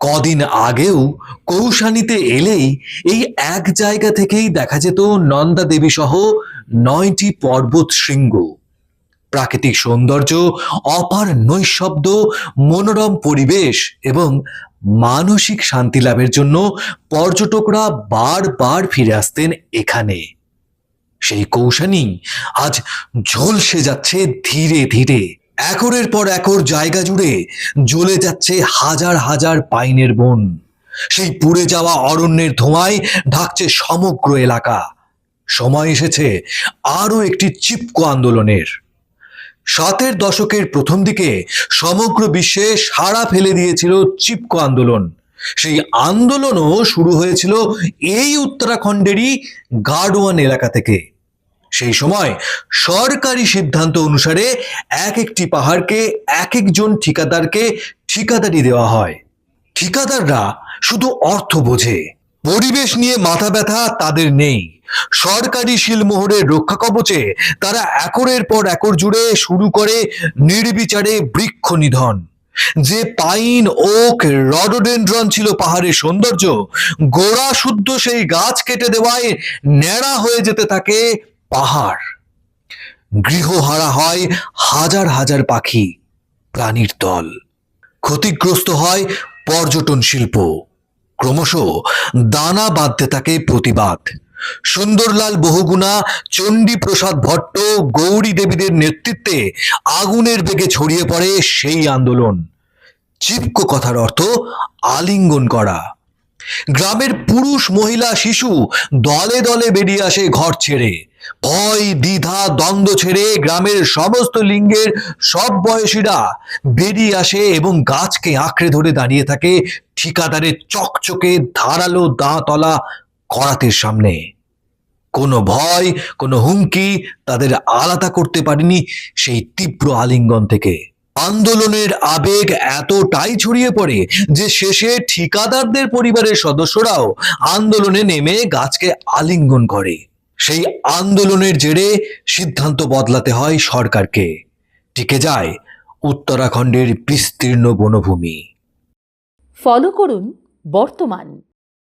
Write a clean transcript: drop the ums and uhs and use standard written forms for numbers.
কদিন আগেও কৌশানীতে এলেই এই এক জায়গা থেকেই দেখা যেত নন্দা দেবী সহ ৯টি পর্বত শৃঙ্গ। প্রাকৃতিক সৌন্দর্য, অপার নৈঃশব্দ, মনোরম পরিবেশ এবং মানসিক শান্তি লাভের জন্য পর্যটকরা বারবার ফিরে আসতেন এখানে। সেই কৌশানী আজ ঝলসে যাচ্ছে ধীরে ধীরে। একরের পর একর জায়গা জুড়ে জ্বলে যাচ্ছে হাজার হাজার পাইনের বন। সেই পুড়ে যাওয়া অরণ্যের ধোঁয়ায় ঢাকছে সমগ্র এলাকা। সময় এসেছে আরো একটি চিপকো আন্দোলনের। ৭-এর দশকের প্রথম দিকে সমগ্র বিশ্বে সাড়া ফেলে দিয়েছিল চিপকো আন্দোলন। সেই আন্দোলনও শুরু হয়েছিল এই উত্তরাখণ্ডেরই গার্ডওয়ান এলাকা থেকে। সেই সময় সরকারি সিদ্ধান্ত অনুসারে এক একটি পাহাড়কে এক একজন ঠিকাদারকে ঠিকাদারি দেওয়া হয়। ঠিকাদাররা শুধু অর্থ বোঝে, পরিবেশ নিয়ে মাথা ব্যথা তাদের নেই। সরকারি শিলমোহরের রক্ষা কবচে তারা একরের পর একর জুড়ে শুরু করে নির্বিচারে বৃক্ষ নিধন। যে পাইন, ওক, রডোডেনড্রন ছিল পাহাড়ের সৌন্দর্য, গোড়া শুদ্ধ সেই গাছ কেটে দেওয়ায় ন্যাড়া হয়ে যেতে থাকে পাহাড়। গৃহহারা হয় হাজার হাজার পাখি, প্রাণীর দল। ক্ষতিগ্রস্ত হয় পর্যটন শিল্প। ক্রমশ দানা বাঁধতে থাকে প্রতিবাদ। সুন্দরলাল বহুগুণা, চণ্ডী প্রসাদ ভট্ট, গৌরী দেবীদের নেতৃত্বে আগুনের বেগে ছড়িয়ে পড়ে সেই আন্দোলন। চিপকো কথার অর্থ আলিঙ্গন করা। গ্রামের পুরুষ, মহিলা, শিশু দলে দলে বেরিয়ে আসে ঘর ছেড়ে। ভয়, দ্বিধা, দ্বন্দ্ব ছেড়ে গ্রামের সমস্ত লিঙ্গের সব বয়সীরা বেরিয়ে আসে এবং গাছকে আঁকড়ে ধরে দাঁড়িয়ে থাকে ঠিকাদারের চকচকে ধারালো দাঁতলা করাতের সামনে। কোনো ভয়, কোনো হুমকি তাদের আলাদা করতে পারেনি সেই তীব্র আলিঙ্গন থেকে। আন্দোলনের আবেগ এতটাই ছড়িয়ে পড়ে যে শেষে ঠিকাদারদের পরিবারের সদস্যরাও আন্দোলনে নেমে গাছকে আলিঙ্গন করে। সেই আন্দোলনের জেরে সিদ্ধান্ত বদলাতে হয় সরকারকে। টিকে যায় উত্তরাখণ্ডের বিস্তীর্ণ বনভূমি। ফলো করুন বর্তমান।